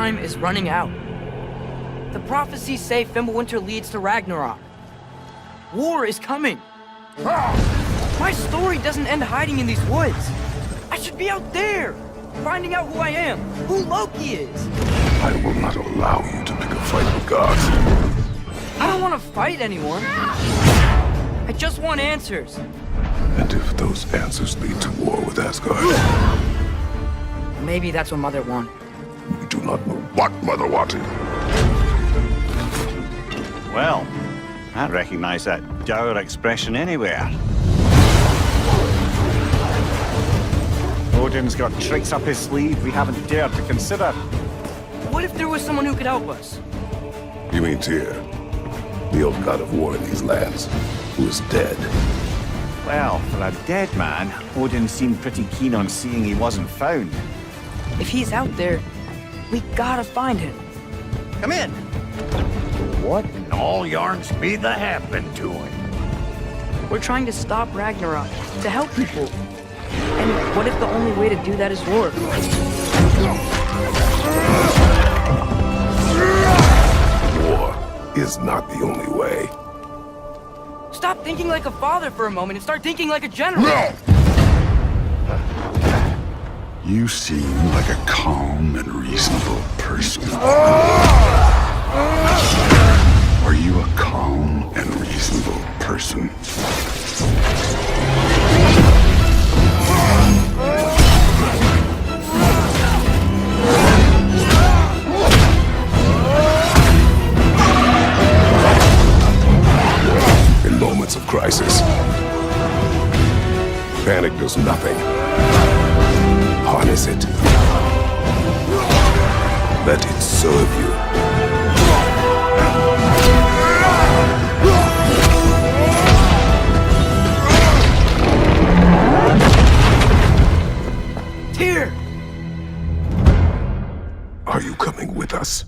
time is running out. The prophecies say Fimbulwinter leads to Ragnarok. War is coming. My story doesn't end hiding in these woods. I should be out there, finding out who I am, who Loki is. I will not allow you to pick a fight with gods. I don't want to fight anyone. I just want answers. And if those answers lead to war with Asgard? Maybe that's what Mother wanted. We do not know what Mother wanted. Well, I recognize that dour expression anywhere. Odin's got tricks up his sleeve we haven't dared to consider. What if there was someone who could help us? You mean Tyr, the old god of war in these lands, who is dead? Well, for a dead man, Odin seemed pretty keen on seeing he wasn't found. If he's out there, we gotta find him. Come in. What in all yarns be the happened to him? We're trying to stop Ragnarok, to help people. And what if the only way to do that is war? War is not the only way. Stop thinking like a father for a moment and start thinking like a general. No! You seem like a calm and reasonable person. Are you a calm and reasonable person? In moments of crisis, panic does nothing. Harness it. Let it serve you. Tyr! Are you coming with us?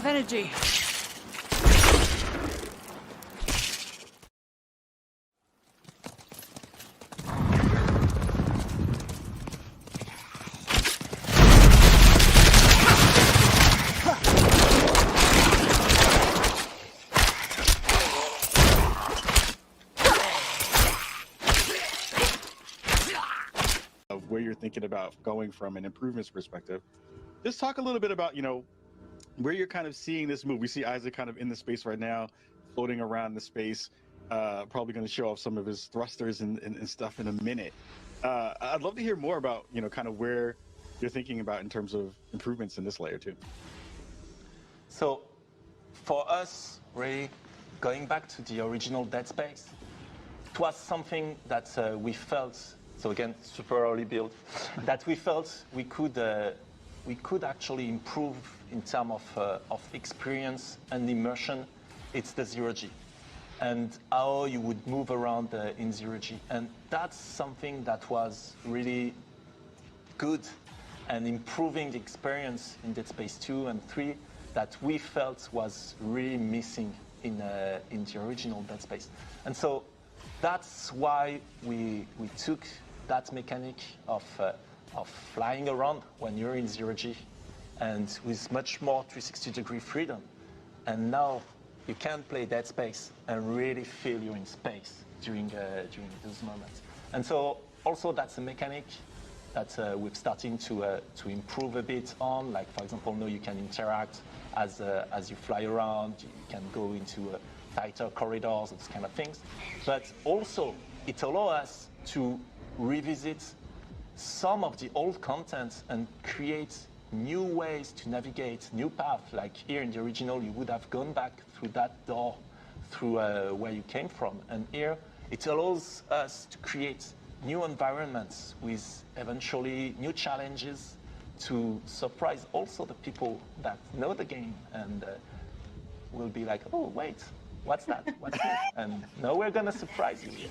Energy. you're thinking about going from an improvements perspective. Just talk a little bit about, where you're kind of seeing this move. We see Isaac kind of in the space right now, floating around the space, probably going to show off some of his thrusters and stuff in a minute. I'd love to hear more about, kind of where you're thinking about in terms of improvements in this layer too. So for us, really, going back to the original Dead Space, it was something that we felt, so again, super early build, that we felt we could actually improve in terms of experience and immersion. It's the zero-G and how you would move around in zero-G. And that's something that was really good and improving the experience in Dead Space 2 and 3 that we felt was really missing in the original Dead Space. And so that's why we took that mechanic of flying around when you're in zero-G and with much more 360-degree freedom. And now you can play Dead Space and really feel you're in space during those moments. And so also that's a mechanic that we're starting to improve a bit on. Like, for example, now you can interact as you fly around. You can go into tighter corridors, those kind of things. But also, it allows us to revisit some of the old content and create new ways to navigate, new paths. Like here in the original, you would have gone back through that door, through where you came from. And here, it allows us to create new environments with eventually new challenges to surprise also the people that know the game and will be like, oh, wait, what's that? What's this? And now we're going to surprise you.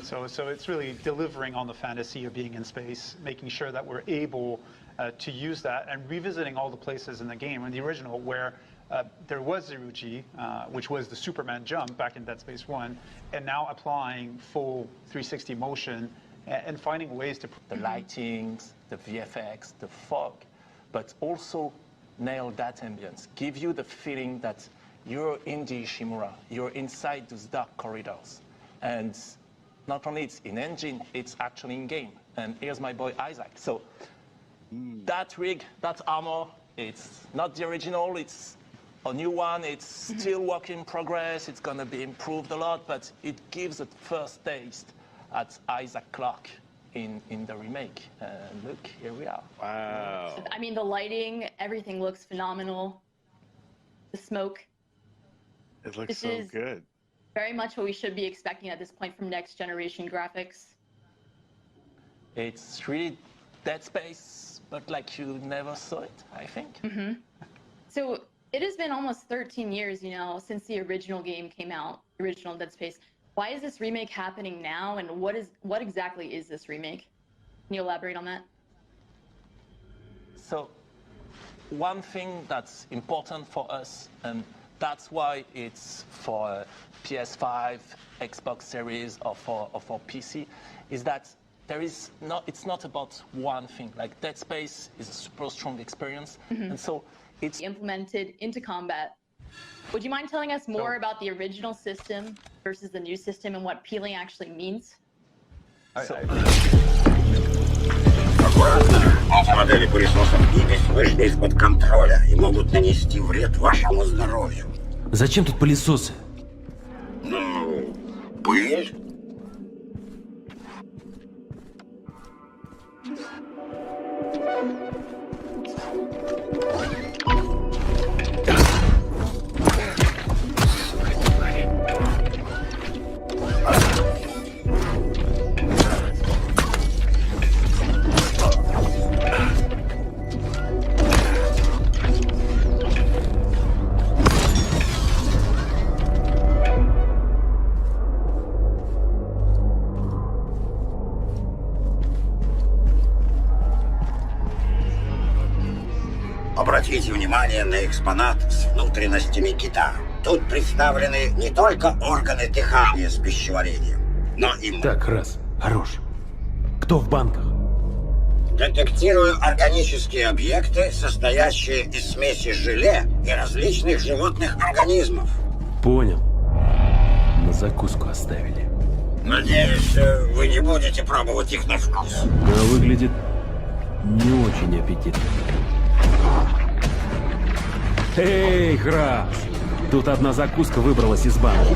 So it's really delivering on the fantasy of being in space, making sure that we're able to use that and revisiting all the places in the game. In the original, where there was zero-G, which was the Superman jump back in Dead Space 1, and now applying full 360 motion and finding ways to... The lightings, the VFX, the fog, but also nail that ambience. Give you the feeling that you're in the Ishimura, you're inside those dark corridors. And not only it's in engine, it's actually in game. And here's my boy Isaac. So that rig, that armor, it's not the original, it's a new one. It's still work in progress. It's gonna be improved a lot, but it gives a first taste at Isaac Clarke in the remake. Look, here we are. Wow. I mean, the lighting, everything looks phenomenal. The smoke. It looks so good. Very much what we should be expecting at this point from next generation graphics. It's really Dead Space, but like you never saw it, I think. So it has been almost 13 years, since the original game came out, the original Dead Space. Why is this remake happening now, and what exactly is this remake? Can you elaborate on that? So one thing that's important for us, and that's why it's for PS5, Xbox Series, or for PC, is that it's not about one thing. Like Dead Space is a super strong experience, and so it's implemented into combat. Would you mind telling us more about the original system versus the new system and what peeling actually means? Модели пылесосов Ибис вышли из-под контроля и могут нанести вред вашему здоровью. Зачем тут пылесосы? Ну, пыль. Обратите внимание на экспонат с внутренностями кита. Тут представлены не только органы дыхания с пищеварением, но и... Так, раз. Хорош. Кто в банках? Детектирую органические объекты, состоящие из смеси желе и различных животных организмов. Понял. На закуску оставили. Надеюсь, вы не будете пробовать их на вкус. Но выглядит не очень аппетитно. Эй, Храс! Тут одна закуска выбралась из банки.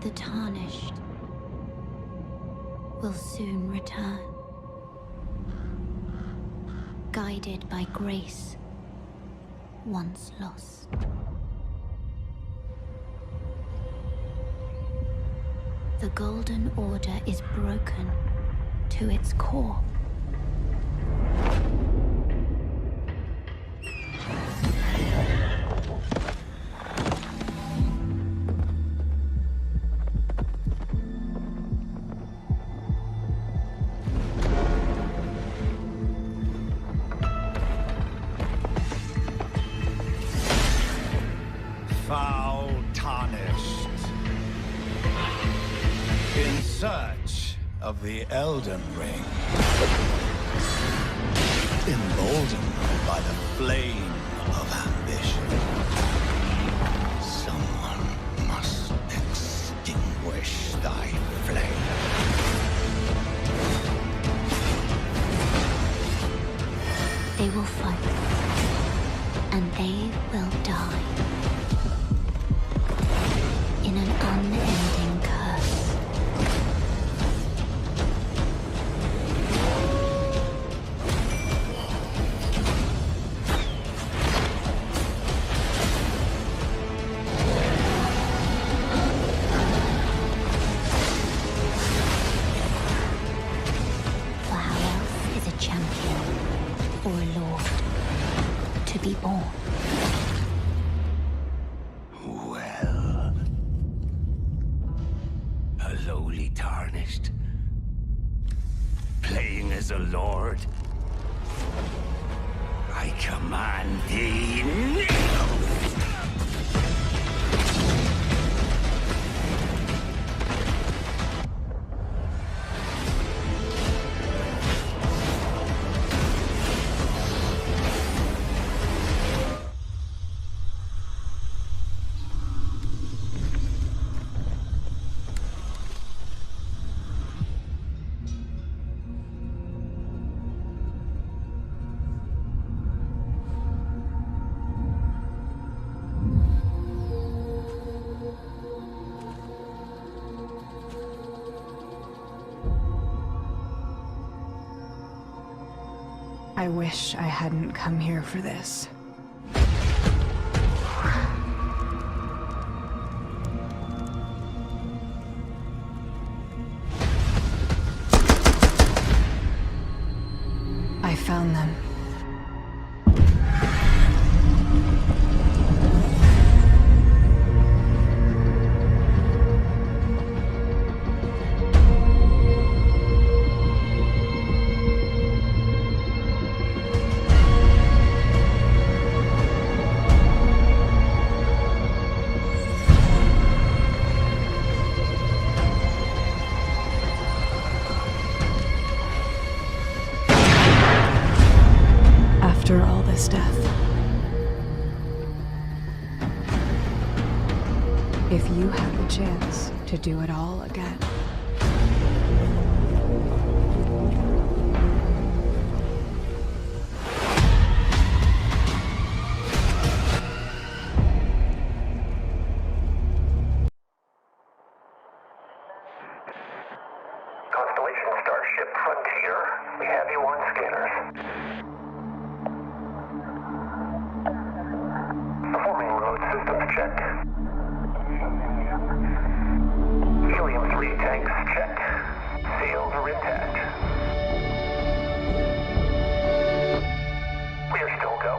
The tarnished will soon return, guided by grace once lost. The Golden Order is broken to its core. Far search of the Elden Ring. Emboldened by the flame of ambition, someone must extinguish thy flame. They will fight, and they will die. In an unending curse. For how else is a champion or a lord to be born? Well, a lowly tarnished, playing as a lord. I command thee now! I wish I hadn't come here for this. I found them. After all this death. If you had the chance to do it all again. Constellation Starship Frontier, we have you on scanners. Performing remote systems check. Helium-3 tanks check. Seals are intact. We are still go.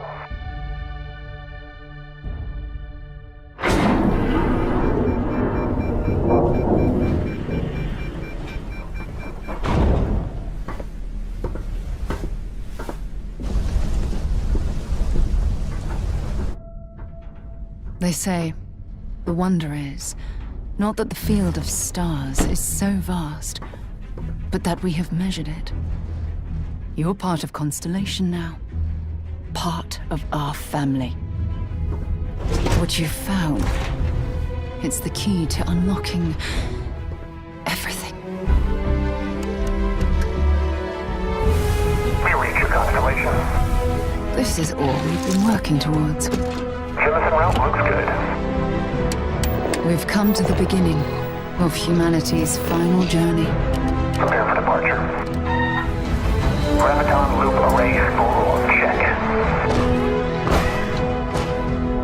They say, the wonder is, not that the field of stars is so vast, but that we have measured it. You're part of Constellation now. Part of our family. What you've found, it's the key to unlocking everything. We reach your constellation. This is all we've been working towards. Jemison route looks good. We've come to the beginning of humanity's final journey. Prepare for departure. Graviton loop array full check.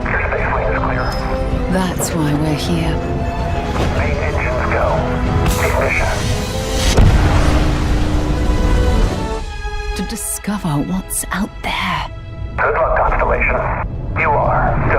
Your space lane is clear. That's why we're here. Main engines go. Ignition. To discover what's out there. Good luck, Constellation. You are go.